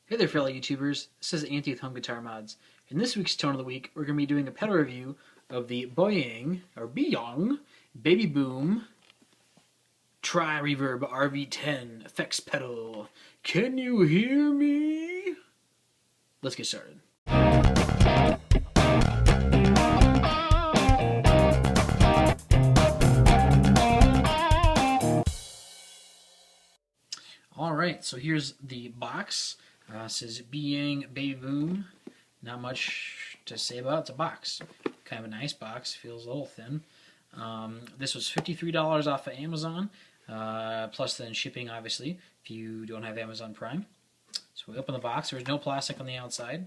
Hey there, fellow YouTubers. This is Anti with Home Guitar Mods. In this week's Tone of the Week, we're going to be doing a pedal review of the Biyang Baby Boom Tri-Reverb RV-10 effects pedal. Can you hear me? Let's get started. Alright, so here's the box. It says Biyang Baby Boom. Not much to say about it. It's a box. Kind of a nice box. Feels a little thin. This was $53 off of Amazon, plus then shipping, obviously, if you don't have Amazon Prime. So we open the box. There's no plastic on the outside.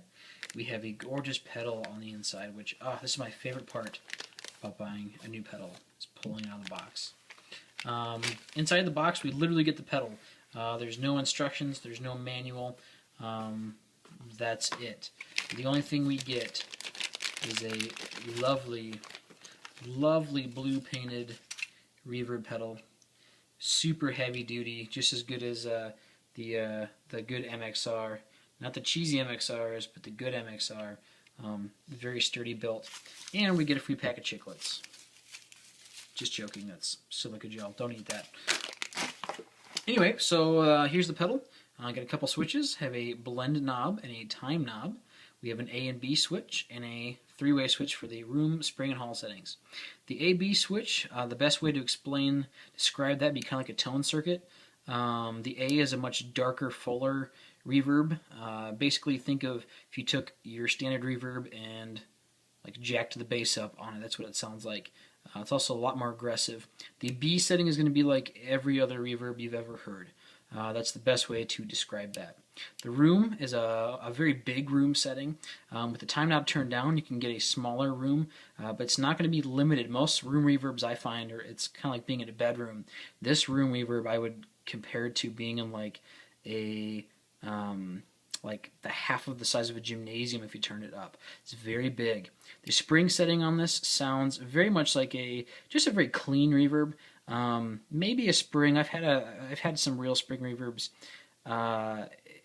We have a gorgeous pedal on the inside, which, this is my favorite part about buying a new pedal. It's pulling it out of the box. Inside the box, we literally get the pedal. There's no instructions. There's no manual. That's it. The only thing we get is a lovely, lovely blue painted reverb pedal. Super heavy duty, just as good as the good MXR. Not the cheesy MXRs, but the good MXR. Very sturdy built. And we get a free pack of chiclets. Just joking, that's silica gel. Don't eat that. Anyway, so here's the pedal. I got a couple switches. Have a blend knob and a time knob. We have an A and B switch and a three-way switch for the room, spring, and hall settings. The A-B switch, the best way to describe that would be kind of like a tone circuit. The A is a much darker, fuller reverb. Basically, think of if you took your standard reverb and like jacked the bass up on it. That's what it sounds like. It's also a lot more aggressive. The B setting is going to be like every other reverb you've ever heard. That's the best way to describe that. The room is a very big room setting. With the time knob turned down, you can get a smaller room, but it's not going to be limited. Most room reverbs I find it's kind of like being in a bedroom. This room reverb I would compare to being in like a like the half of the size of a gymnasium if you turn it up. It's very big. The spring setting on this sounds very much like just a very clean reverb. Maybe a spring. I've had some real spring reverbs.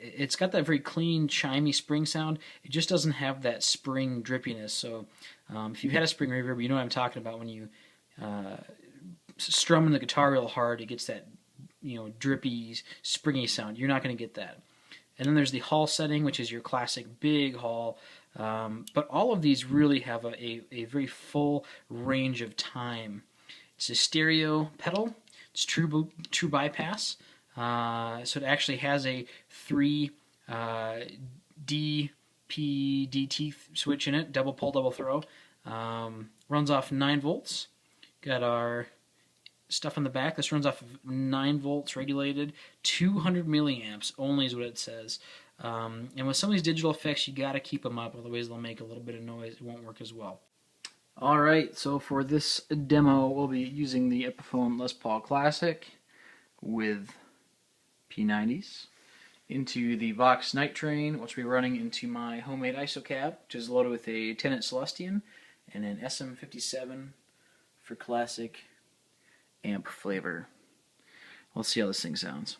It's got that very clean, chimey spring sound. It just doesn't have that spring drippiness. So if you've had a spring reverb, you know what I'm talking about. When you strumming the guitar real hard, it gets that drippy, springy sound. You're not going to get that. And then there's the hall setting, which is your classic big hall. But all of these really have a very full range of time. It's a stereo pedal. It's true bypass. So it actually has a 3 DP/DT switch in it, double pull, double throw. Runs off 9 volts. Got our stuff in the back. This runs off of 9 volts regulated, 200 milliamps only is what it says. And with some of these digital effects, you got to keep them up, otherwise they'll make a little bit of noise. It won't work as well. Alright, so for this demo, we'll be using the Epiphone Les Paul Classic with P90s into the Vox Night Train, which will be running into my homemade ISO cab, which is loaded with a 10-inch Celestion and an SM57 for classic amp flavor. Let's see how this thing sounds.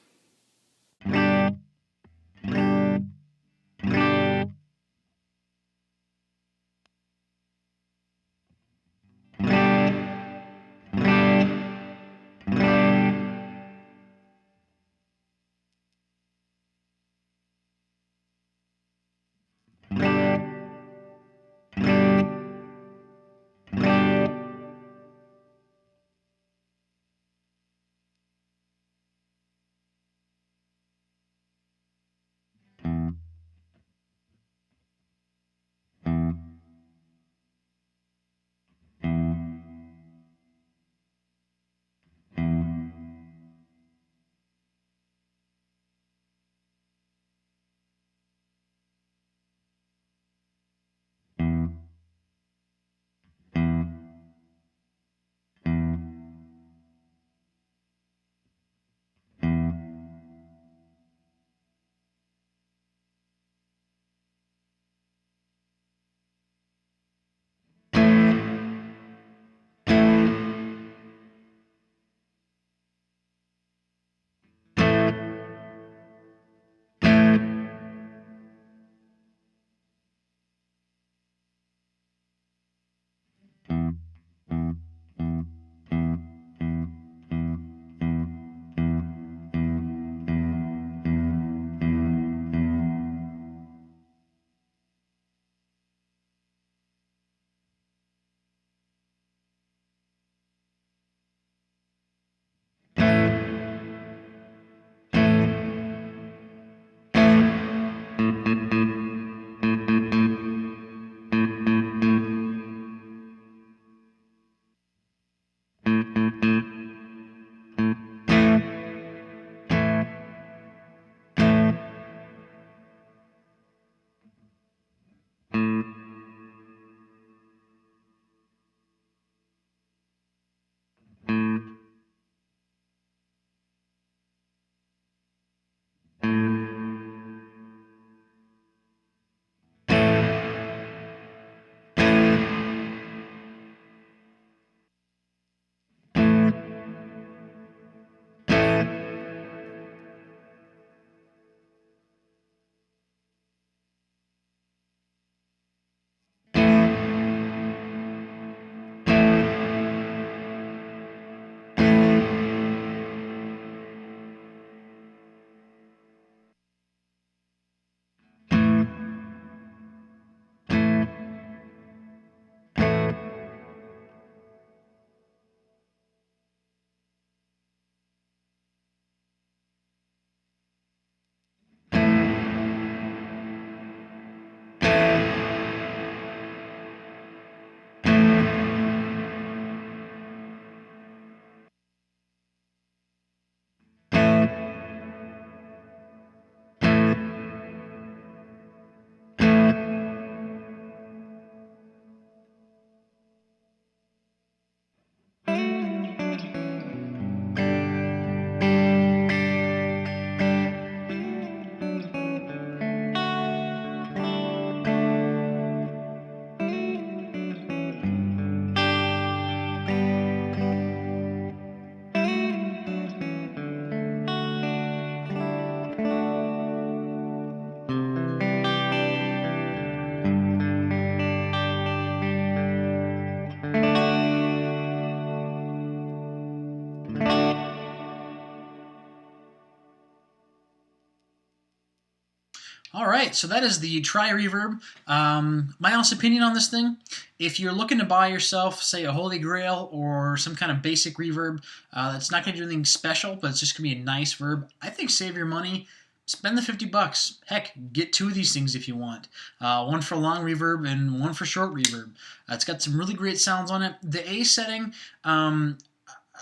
Alright, so that is the Tri-Reverb. My honest opinion on this thing, if you're looking to buy yourself, say, a Holy Grail or some kind of basic reverb that's not going to do anything special, but it's just going to be a nice verb, I think save your money. Spend the $50. Heck, get two of these things if you want. One for long reverb and one for short reverb. It's got some really great sounds on it. The A setting,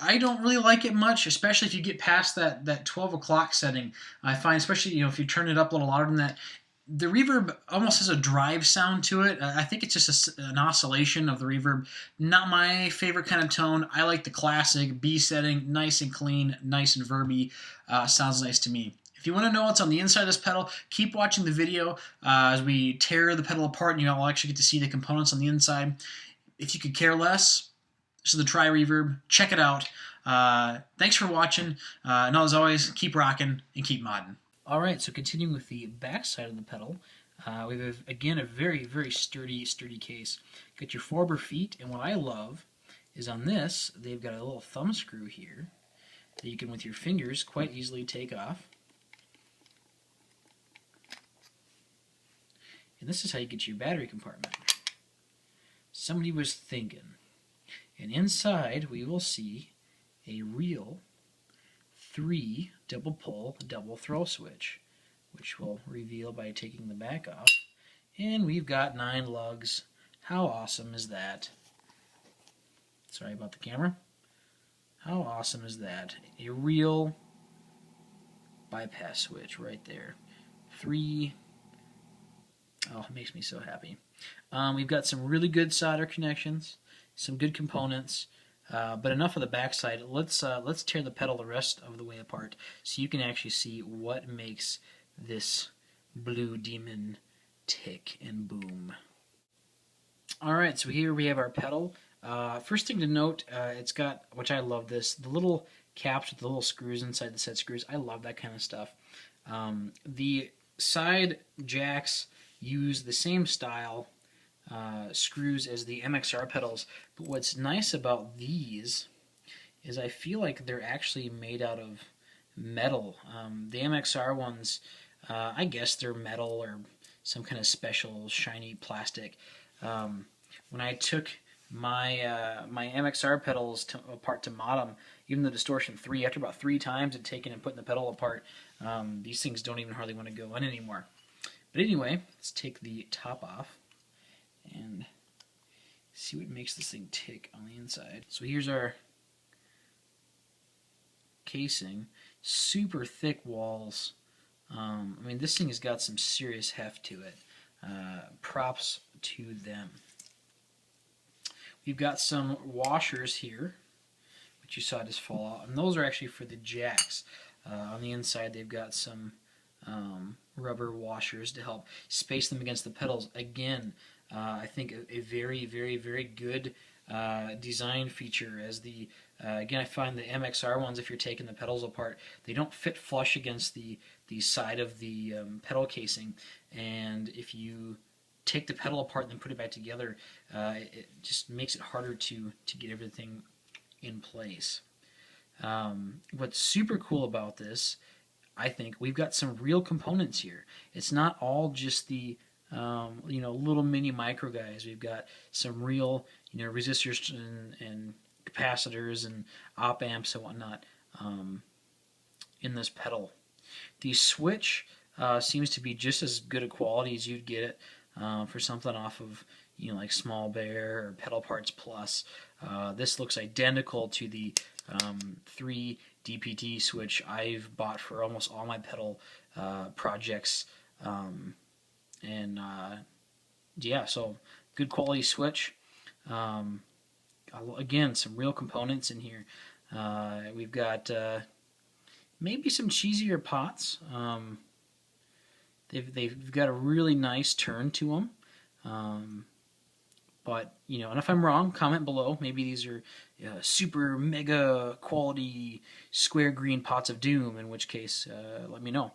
I don't really like it much, especially if you get past that 12 o'clock setting. I find, especially if you turn it up a little louder than that, the reverb almost has a drive sound to it. I think it's just an oscillation of the reverb. Not my favorite kind of tone. I like the classic B setting, nice and clean, nice and verby. Sounds nice to me. If you want to know what's on the inside of this pedal, keep watching the video as we tear the pedal apart, and you'll actually get to see the components on the inside. If you could care less, this is the Tri-Reverb. Check it out. Thanks for watching. And as always, keep rocking and keep modding. Alright, so continuing with the back side of the pedal, we have, again, a very, very sturdy case. Got your Forber feet, and what I love is on this, they've got a little thumb screw here that you can, with your fingers, quite easily take off. And this is how you get your battery compartment. Somebody was thinking. And inside we will see a real 3 double pull, double throw switch, which we'll reveal by taking the back off. And we've got 9 lugs. How awesome is that? Sorry about the camera. How awesome is that? A real bypass switch right there. 3. Oh, it makes me so happy. We've got some really good solder connections, some good components, but enough of the backside. Let's tear the pedal the rest of the way apart so you can actually see what makes this blue demon tick and boom. Alright, so here we have our pedal. First thing to note, it's got, which I love this, the little caps with the little screws inside the set screws. I love that kind of stuff. The side jacks use the same style screws as the MXR pedals, but what's nice about these is I feel like they're actually made out of metal. The MXR ones, I guess they're metal or some kind of special shiny plastic. When I took my my MXR pedals apart to mod them, even the Distortion 3, after about 3 times of taking and putting the pedal apart, these things don't even hardly want to go in anymore. But anyway, let's take the top off and see what makes this thing tick on the inside. So here's our casing. Super thick walls. I mean, this thing has got some serious heft to it. Props to them. We've got some washers here, which you saw just fall out, and those are actually for the jacks. On the inside, they've got some rubber washers to help space them against the pedals. Again, I think a very, very, very good design feature. As the again, I find the MXR ones, if you're taking the pedals apart, they don't fit flush against the side of the pedal casing, and if you take the pedal apart and then put it back together, it just makes it harder to get everything in place. What's super cool about this, I think, we've got some real components here. It's not all just the little mini micro guys. We've got some real resistors and capacitors and op amps and whatnot in this pedal. The switch seems to be just as good a quality as you'd get it for something off of like Small Bear or Pedal Parts Plus. This looks identical to the 3 DPT switch I've bought for almost all my pedal projects, yeah, so good quality switch. Again, some real components in here. We've got maybe some cheesier pots. They've got a really nice turn to them. But, and if I'm wrong, comment below. Maybe these are super mega quality square green pots of doom, in which case, let me know.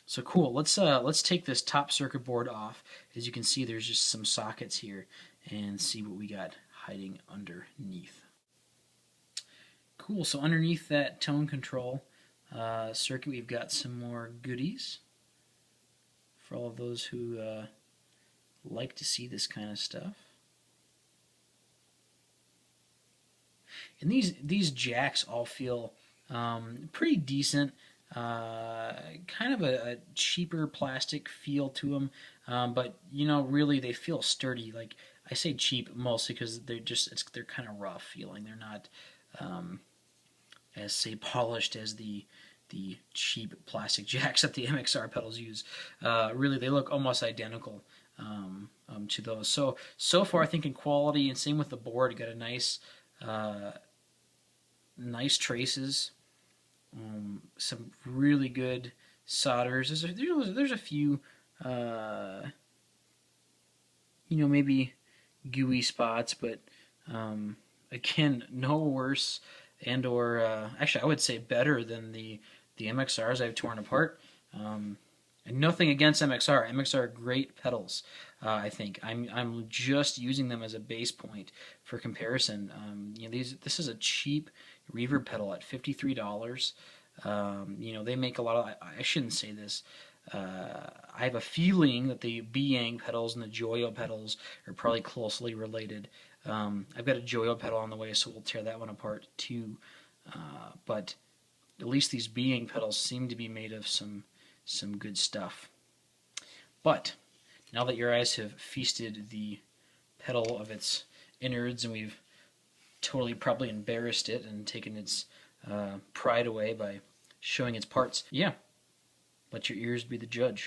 So cool. Let's take this top circuit board off. As you can see, there's just some sockets here, and see what we got hiding underneath. Cool. So underneath that tone control circuit, we've got some more goodies. for all of those who like to see this kind of stuff. And these jacks all feel pretty decent. Kind of a cheaper plastic feel to them, but you know, really they feel sturdy. Like, I say cheap mostly because they're kind of rough feeling. They're not as, say, polished as the cheap plastic jacks that the MXR pedals use. Really, they look almost identical to those. So far, I think in quality, and same with the board, you got a nice traces. Some really good solders. There's a few, maybe gooey spots, but again, no worse or actually, I would say better than the MXRs I've torn apart. And nothing against MXR. MXR are great pedals. I think I'm just using them as a base point for comparison. This is a cheap reverb pedal at $53. They make a lot of. I shouldn't say this. I have a feeling that the Biyang pedals and the Joyo pedals are probably closely related. I've got a Joyo pedal on the way, so we'll tear that one apart too. But at least these Biyang pedals seem to be made of some good stuff. But now that your eyes have feasted the pedal of its innards, and we've totally probably embarrassed it and taken its pride away by showing its parts, yeah, let your ears be the judge.